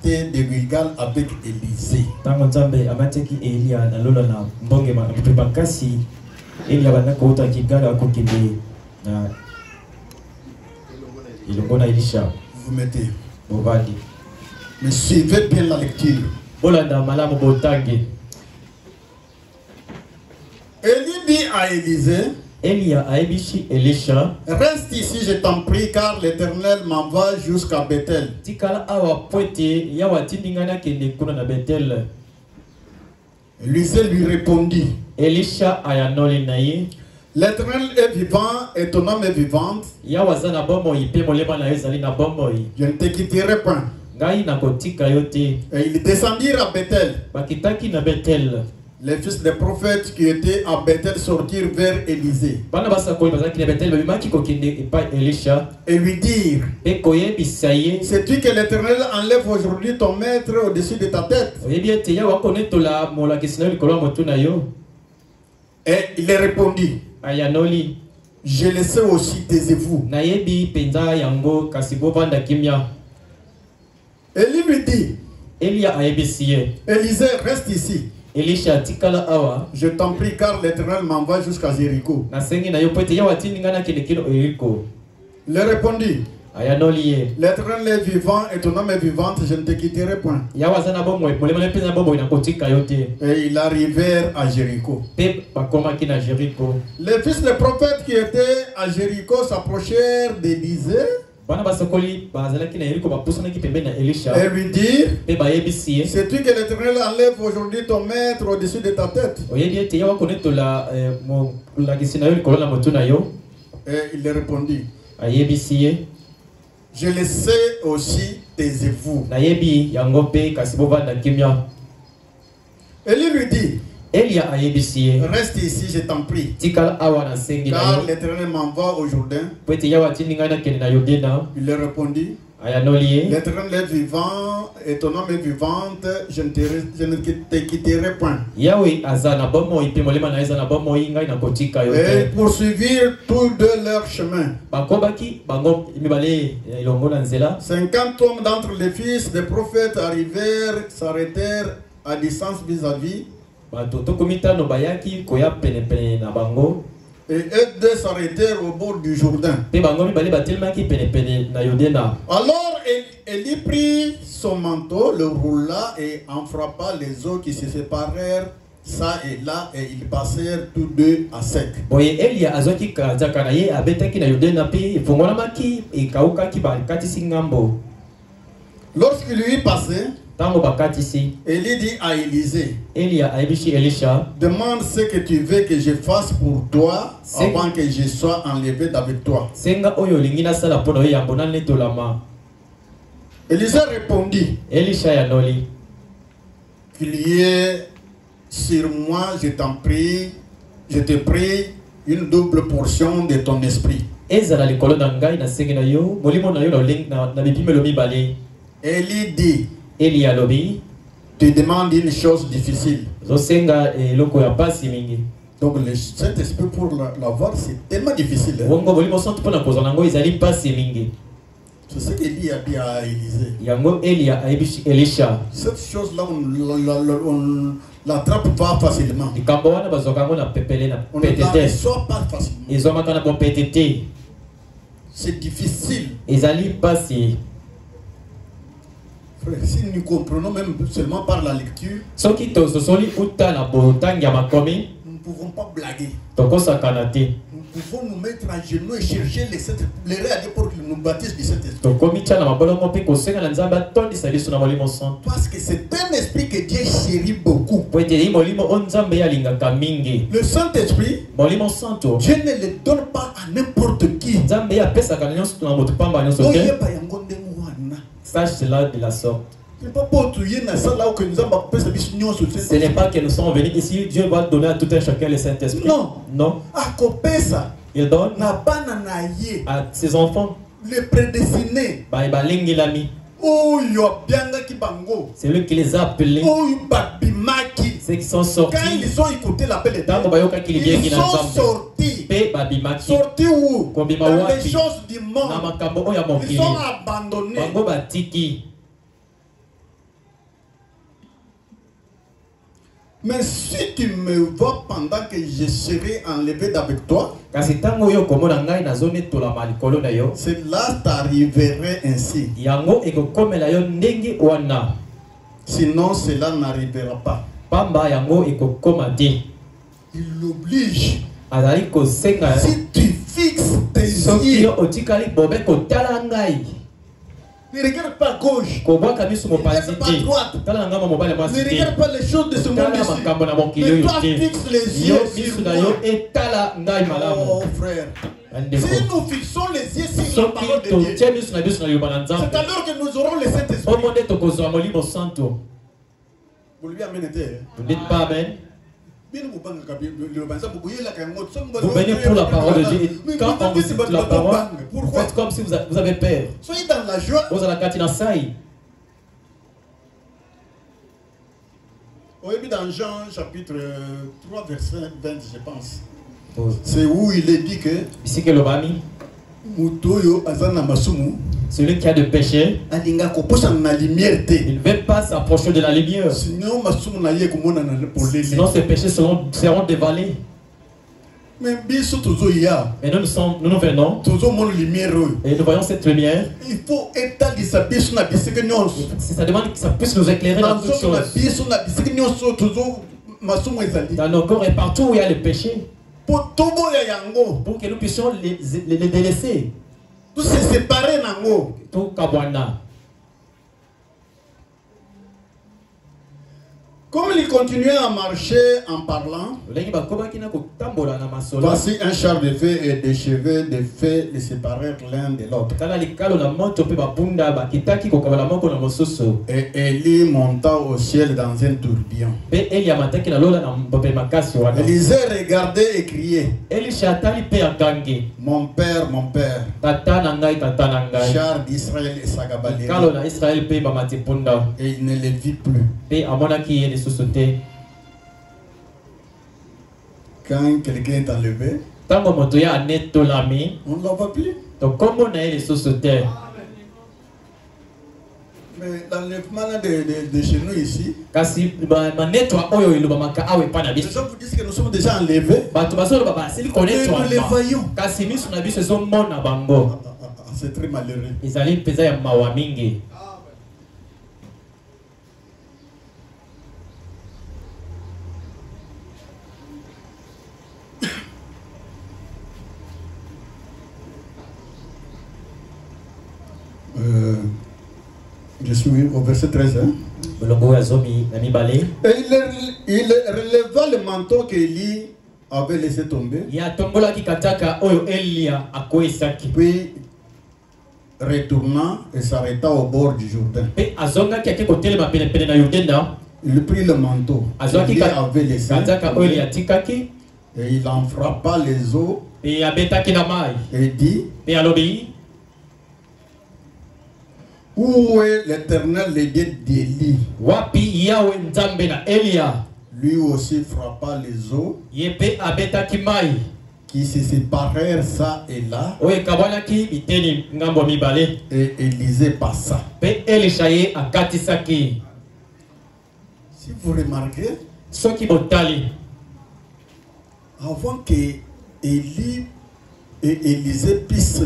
partait de Gilgal avec Élisée. Tango Nzambe amateki Elia na lola na mbonge makasi Elia bana kota Gilgal akokende na ilongona Elisha. Vous mettez. Bovandi. Mais suivez bien la lecture. Bolanda malamu botangi. Élie dit à Élisée, Elia aibishi Elisha, reste ici, je t'en prie, car l'Éternel m'envoie jusqu'à Bethel. Tikala awa poete yawa tindingana kende kuna na Bethel. Élisée lui répondit, Elisha ayanoli naye, l'Éternel est vivant et ton âme est vivante. yawa zana bombo ipe molema na ezali na bombo yi. Je ne te quitterai point. Ngai na kotika yote. Et ils descendirent à Bethel. Bakitaki na Bethel. Les fils des prophètes qui étaient à Bethel sortirent vers Élisée. Bana basakoli bazaki na Bethel babimaki kokende epai Elisha. Et lui dirent, Pe koyebisa ye. sais-tu que l'Éternel enlève aujourd'hui ton maître au-dessus de ta tête? Oyebi ete yawa konetola molakisi na yo likolo ya motu na yo. Et il répondit, Ayanoli. je le sais aussi, taisez-vous. Nayebi penza yango kasi bovanda kimia. Élie lui dit, Elia ayebisi ye. Élisée, reste ici. Elisha tikala awa. Je t'en prie, car l'Éternel m'envoie jusqu'à Jéricho. Nasengi na yo poete yawa tindingana kende kino Yeriko. Il répondit, Ayanoli ye. l'Éternel est vivant et ton âme est vivante, je ne te quitterai point. Yawa zana bombo molema na pena bombo ina kotika yote. Et ils arrivèrent à Jéricho. Pe bakomaki na Yeriko. Les fils des prophètes qui étaient à Jéricho s'approchèrent d'Élisée Bana basokoli bazalaki na Yeriko bapusanaki pembeni na Elisha. et lui dirent, Pe bayebisi ye. sais-tu que l'Éternel enlève aujourd'hui ton maître au-dessus de ta tête? Oyebi ete yawa konetola molakisi na yo likolo na motu na yo. Et il répondit, Ayebisi ye. je le sais aussi, taisez-vous. Nayebi yango pe kasi bovanda kimia. Élie lui dit, Elia ayebisi ye. reste ici, je t'en prie, Tikala awa na sengi na car yo. l'Éternel m'envoie au Jourdain. Poete yawa tindingana kende na Yordena. Il leur répondit, Ayanoli ye. l'Éternel est vivant et ton âme est vivante, je ne te quitterai point. Yahweh azana bomo ipe molema na eza na bomo ingai na kotika Et yote. ils poursuivirent tous deux leur chemin. Bakobaki bango mibale ilongo na nzela. 50 hommes d'entre les fils des prophètes arrivèrent, s'arrêtèrent à distance vis-à-vis. Bato tokomitano bayaki koya pene na bango. Et eux deux s'arrêtèrent au bord du Jourdain. Pe bango mibale batelemaki pene na Yordena. Alors Élie prit son manteau, le roula et en frappa les eaux qui se séparèrent ça et là, et ils passèrent tous deux à sec. Boye Elia azoki kazaka na ye abetaki na Yordena pe fongolamaki ekaukaki bakatisi ngambo. Lorsqu'il lui eut passé, Tango bakatisi. Élie dit à Élisée, Elia aibishi Elisha. demande ce que tu veux que je fasse pour toi avant que je sois enlevé d'avec toi. Senga oyo lingina sala pono yambo na netolama. Élisée répondit, Elisha yanoli. qu'il y ait sur moi, je te prie, une double portion de ton esprit. Ezala likolo na ngai na sengi na yo, molimo na yo na bipimelo mibale. Élie dit, Elia lobi, tu demandes une chose difficile. zosenga eloko ya pasi mingi. Donc le Saint-Esprit pour l'avoir, c'est tellement difficile. Hein? Wongo molimo santo pona kozana ngo ezali pasi mingi. C'est ce qu'Élie a dit à Élisée. Yango Elia aibishi Elisha. Cette chose-là, on l'attrape pas facilement. Likambo wana bazoka ngo na pepele na On ne la PTT. reçoit pas facilement. Ezomaka na bo PTT. C'est difficile. Ezali pasi. Frère, si nous comprenons même seulement par la lecture, Soki tozosoli uta na botangi ya makomi, nous ne pouvons pas blaguer. tokosakana te. Nous pouvons nous mettre à genoux et chercher les rêves pour qu'ils nous baptisent du Saint-Esprit. Tokomitia na mabolongo pe kosenga na nzambe atondisa biso na molimo santo. Parce que c'est un esprit que Dieu chérit beaucoup. Po ete ezali molimo o nzambe alingaka mingi. Le Saint-Esprit, Molimo santo Dieu ne le donne pas à n'importe qui. nzambe apesaka na nyonso na moto pamba nyonso te. Oyeba yango ndenge wana. Sache cela de la sorte. Ce n'est pas pour tuer na sala ou que nous avons appelé ça nyonso. Ce n'est pas que nous sommes venus ici, Dieu va donner à tout un chacun le Saint-Esprit. Non. Non. Akopesa Il donne na bana na ye à ses enfants. les prédestinés. Balingi lami. Oyo biangaki bango. C'est lui qui les a appelés. Oyo babimaki. Ceux qui sont sortis. Quand ils ont écouté l'appel de Tango bayoka ki Dieu, ils sont sortis. Pe babimaki. Sortis où? Kombima Dans wapi. les choses du Na monde. makambo oya Ils mokili. sont abandonnés. Bango batiki. Mais si tu me vois pendant que je serai enlevé d'avec toi, cela t'arriverait ainsi. Sinon, cela n'arrivera pas. Il l'oblige. Si tu fixes tes yeux, ne regarde pas à gauche, ne regarde pas à droite, ne regarde pas les choses de ce monde ici, mais toi fixe les yeux sur moi. Oh frère, si nous fixons les yeux sur la parole de Dieu, c'est alors que nous aurons le Saint-Esprit. Vous lui amenez. Vous dites pas amen. Vous venez pour la parole de Dieu. Et quand on vous dit la parole, vous faites comme si vous avez peur. Soyez dans la joie. Vous allez la saille. Oui, dans Jean chapitre 3, verset 20, je pense. C'est où il est dit que ici que le bami, celui qui a de péché, il ne veut pas s'approcher de la lumière. Sinon ses péchés seront dévalés. Mais nous venons et nous voyons cette lumière. Il faut étaler sa bise sur la bise. Ça demande que ça puisse nous éclairer dans toutes choses. Dans nos corps et partout où il y a le péché. Pour que nous puissions les délaisser. Tout se séparer. Tout kabwana. Comme il continuait à marcher en parlant, voici un char de feu et des cheveux de feu les séparèrent l'un de l'autre. Et Élie monta au ciel dans un tourbillon. Élisée regardait et criait: Mon père, char d'Israël et sa cavalerie. Et il ne les vit plus. Quand quelqu'un est enlevé, on ne la voit plus. Mais l'enlèvement de chez nous ici, les gens vous disent que nous sommes déjà enlevés. Mais nous les voyons. C'est très malheureux. Je suis au verset 13. Hein? Et il releva le manteau qu'Élie avait laissé tomber. Puis retourna et s'arrêta au bord du Jourdain. Il prit le manteau qu'il avait laissé et il en frappa les eaux et dit: Où est l'Éternel, le Dieu d'Élie? Lui aussi frappa les eaux qui se séparèrent ça et là. Et Élisée passa. Si vous remarquez, avant que Élie et Élisée puissent